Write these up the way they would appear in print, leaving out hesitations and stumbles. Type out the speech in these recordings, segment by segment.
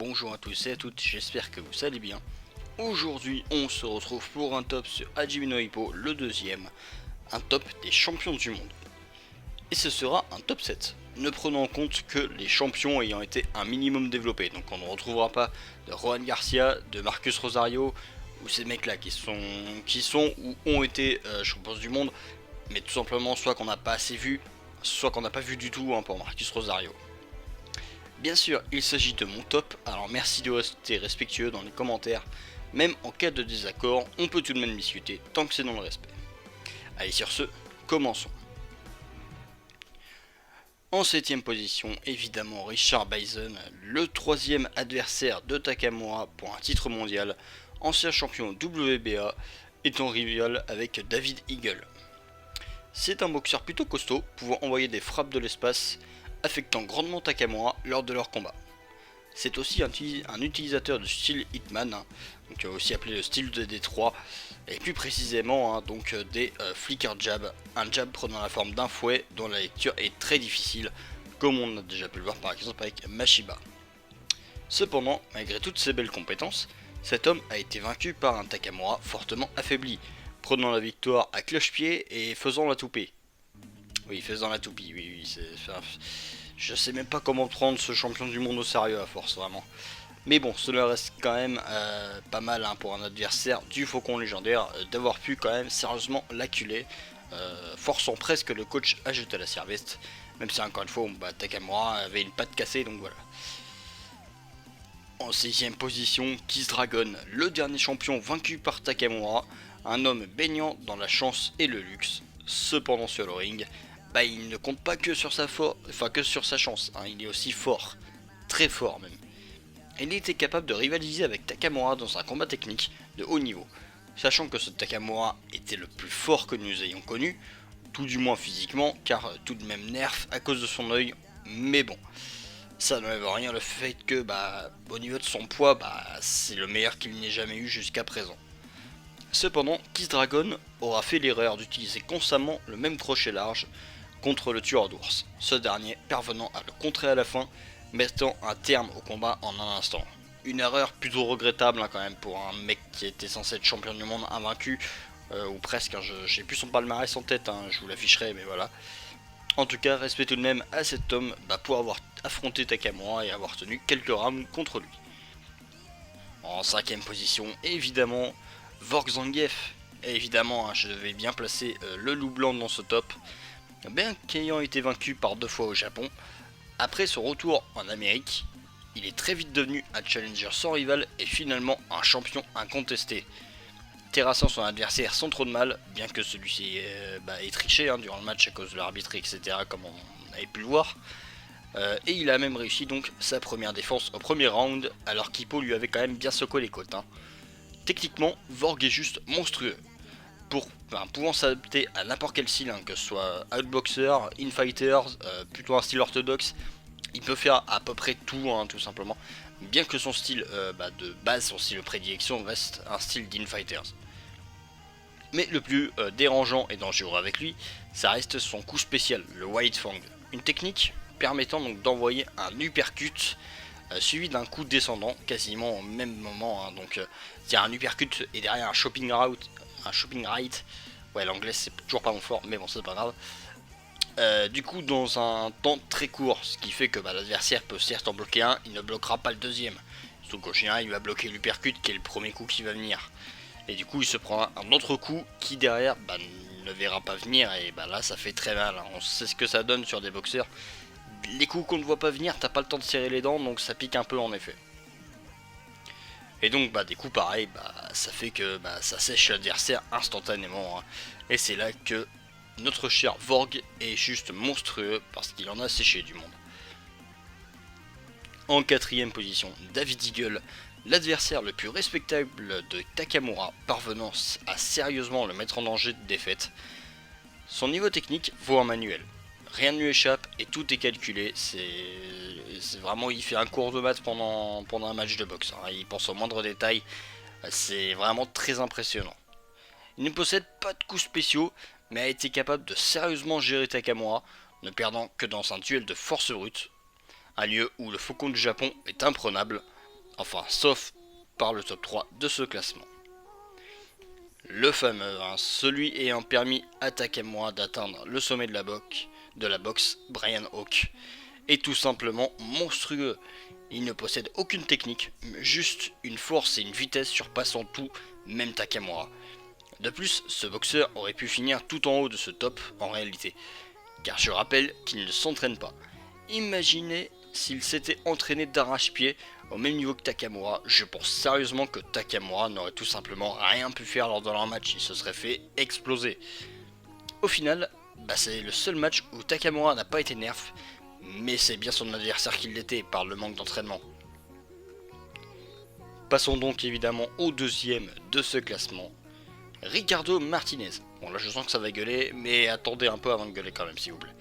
bonjour à tous et à toutes, j'espère que vous allez bien. Aujourd'hui on se retrouve pour un top sur Hajime no Ippo, le deuxième, un top des champions du monde. Et ce sera un top 7, ne prenant en compte que les champions ayant été un minimum développés. Donc on ne retrouvera pas de Rohan Garcia, de Marcus Rosario, ou ces mecs là qui sont ou ont été champions du monde, mais tout simplement soit qu'on n'a pas assez vu, soit qu'on n'a pas vu du tout pour Marcus Rosario. Bien sûr, il s'agit de mon top, alors merci de rester respectueux dans les commentaires. Même en cas de désaccord, on peut tout de même discuter tant que c'est dans le respect. Allez, sur ce, commençons. En 7ème position, évidemment Richard Bison, le troisième adversaire de Takamura pour un titre mondial, ancien champion WBA, étant rival avec David Eagle. C'est un boxeur plutôt costaud, pouvant envoyer des frappes de l'espace, affectant grandement Takamura lors de leur combat. C'est aussi un utilisateur du style Hitman, donc aussi appelé le style de Détroit, et plus précisément des flicker jab, un jab prenant la forme d'un fouet dont la lecture est très difficile, comme on a déjà pu le voir par exemple avec Mashiba. Cependant, malgré toutes ses belles compétences, cet homme a été vaincu par un Takamura fortement affaibli, prenant la victoire à cloche-pied et faisant la toupée. Oui, faisant la toupie, oui, je sais même pas comment prendre ce champion du monde au sérieux à force, vraiment. Mais bon, cela reste quand même pas mal pour un adversaire du Faucon légendaire d'avoir pu quand même sérieusement l'acculer, forçant presque le coach à jeter la serviette, même si encore une fois, Takamura avait une patte cassée, donc voilà. En 6ème position, Kiss Dragon, le dernier champion vaincu par Takamura, un homme baignant dans la chance et le luxe. Cependant sur le ring, il ne compte pas que sur sa chance, il est aussi fort, très fort même. Il était capable de rivaliser avec Takamura dans un combat technique de haut niveau, sachant que ce Takamura était le plus fort que nous ayons connu, tout du moins physiquement, car tout de même nerf à cause de son œil, mais bon, ça n'enlève rien le fait que au niveau de son poids, c'est le meilleur qu'il n'ait jamais eu jusqu'à présent. Cependant, Kiss Dragon aura fait l'erreur d'utiliser constamment le même crochet large contre le tueur d'ours, ce dernier parvenant à le contrer à la fin, mettant un terme au combat en un instant. Une erreur plutôt regrettable quand même pour un mec qui était censé être champion du monde invaincu, ou presque, j'ai plus son palmarès en tête, je vous l'afficherai, mais voilà. En tout cas, respect tout de même à cet homme pour avoir affronté Takamura et avoir tenu quelques rounds contre lui. En 5ème position, évidemment, Vork Zangief. Et évidemment, je devais bien placer le loup blanc dans ce top. Bien qu'ayant été vaincu par 2 fois au Japon, après son retour en Amérique, il est très vite devenu un challenger sans rival et finalement un champion incontesté. Terrassant son adversaire sans trop de mal, bien que celui-ci ait triché durant le match à cause de l'arbitre, etc. comme on avait pu le voir. Et il a même réussi donc sa première défense au premier round, alors qu'Hippo lui avait quand même bien secoué les côtes. Techniquement, Vork est juste monstrueux. Pouvant s'adapter à n'importe quel style, que ce soit outboxer, infighter, plutôt un style orthodoxe, il peut faire à peu près tout, tout simplement. Bien que son style de base, son style de prédilection reste un style d'infighters. Mais le plus dérangeant et dangereux avec lui, ça reste son coup spécial, le White Fang. Une technique permettant donc d'envoyer un uppercut suivi d'un coup descendant, quasiment au même moment. C'est un uppercut et derrière un shopping right. Ouais, l'anglais c'est toujours pas mon fort, mais bon, c'est pas grave. Du coup, dans un temps très court, ce qui fait que l'adversaire peut certes en bloquer un, il ne bloquera pas le deuxième. Surtout qu'au chien, il va bloquer l'uppercut qui est le premier coup qui va venir. Et du coup, il se prend un autre coup qui derrière ne verra pas venir, et là ça fait très mal. On sait ce que ça donne sur des boxeurs. Les coups qu'on ne voit pas venir, t'as pas le temps de serrer les dents, donc ça pique un peu en effet. Et donc des coups pareils, ça fait que ça sèche l'adversaire instantanément. Et c'est là que notre cher Vork est juste monstrueux parce qu'il en a séché du monde. En 4ème position, David Eagle, l'adversaire le plus respectable de Takamura, parvenant à sérieusement le mettre en danger de défaite. Son niveau technique vaut un manuel. Rien ne lui échappe et tout est calculé. C'est vraiment, il fait un cours de maths pendant un match de boxe. Il pense aux moindres détails. C'est vraiment très impressionnant. Il ne possède pas de coups spéciaux, mais a été capable de sérieusement gérer Takamura, ne perdant que dans un duel de force brute. Un lieu où le Faucon du Japon est imprenable, Enfin, sauf par le top 3 de ce classement. Le fameux, celui ayant permis à Takamura d'atteindre le sommet de la boxe, Brian Hawk, est tout simplement monstrueux. Il ne possède aucune technique, juste une force et une vitesse surpassant tout, même Takamura. De plus, ce boxeur aurait pu finir tout en haut de ce top en réalité, car je rappelle qu'il ne s'entraîne pas. Imaginez s'il s'était entraîné d'arrache-pied au même niveau que Takamura, je pense sérieusement que Takamura n'aurait tout simplement rien pu faire lors de leur match, il se serait fait exploser. Au final, c'est le seul match où Takamura n'a pas été nerf, mais c'est bien son adversaire qui l'était par le manque d'entraînement. Passons donc évidemment au deuxième de ce classement, Ricardo Martinez. Bon là je sens que ça va gueuler, mais attendez un peu avant de gueuler quand même s'il vous plaît.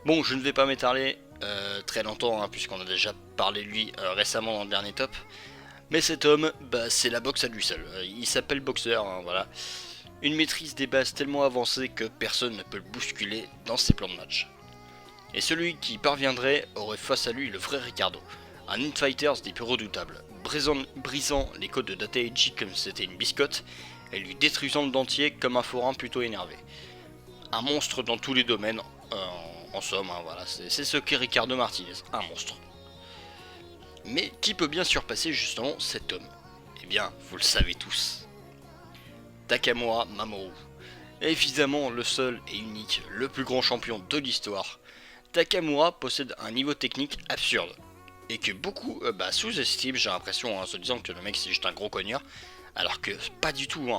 Bon, je ne vais pas m'étaler très longtemps, puisqu'on a déjà parlé de lui récemment dans le dernier top. Mais cet homme, c'est la boxe à lui seul. Il s'appelle boxeur, voilà. Une maîtrise des bases tellement avancée que personne ne peut le bousculer dans ses plans de match. Et celui qui y parviendrait aurait face à lui le vrai Ricardo. Un Infighters des plus redoutables, brisant les côtes de Dataeji comme si c'était une biscotte, et lui détruisant le dentier comme un forain plutôt énervé. Un monstre dans tous les domaines, en somme, voilà, c'est ce qu'est Ricardo Martinez, un monstre. Mais qui peut bien surpasser justement cet homme? Eh bien, vous le savez tous. Takamura Mamoru. Évidemment le seul et unique, le plus grand champion de l'histoire. Takamura possède un niveau technique absurde. Et que beaucoup sous-estiment, j'ai l'impression, en se disant que le mec c'est juste un gros cognard. Alors que pas du tout.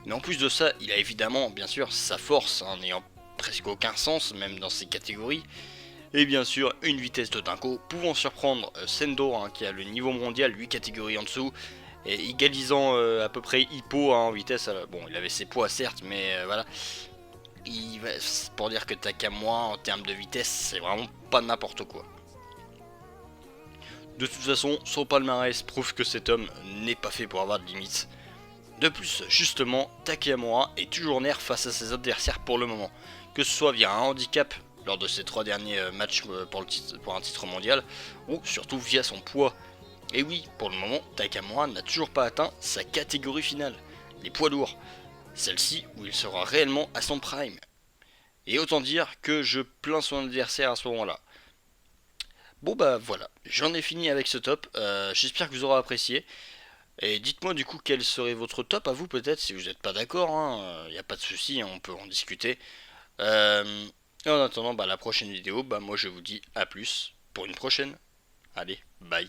Mais en plus de ça, il a évidemment, bien sûr, sa force, n'ayant presque aucun sens, même dans ses catégories. Et bien sûr, une vitesse de dingo, pouvant surprendre Sendo, qui a le niveau mondial, 8 catégories en dessous, et égalisant à peu près Hippo en vitesse. Bon, il avait ses poids certes, mais voilà. Pour dire que Takamura, en termes de vitesse, c'est vraiment pas n'importe quoi. De toute façon, son palmarès prouve que cet homme n'est pas fait pour avoir de limites. De plus, justement, Takamura est toujours nerf face à ses adversaires pour le moment, que ce soit via un handicap lors de ses 3 derniers matchs pour un titre mondial, ou surtout via son poids. Et oui, pour le moment, Takamura n'a toujours pas atteint sa catégorie finale, les poids lourds, celle-ci où il sera réellement à son prime. Et autant dire que je plains son adversaire à ce moment-là. Bon voilà, j'en ai fini avec ce top, j'espère que vous aurez apprécié. Et dites-moi du coup quel serait votre top à vous peut-être si vous n'êtes pas d'accord, y a pas de souci, on peut en discuter. Et en attendant la prochaine vidéo, moi je vous dis à plus pour une prochaine. Allez, bye.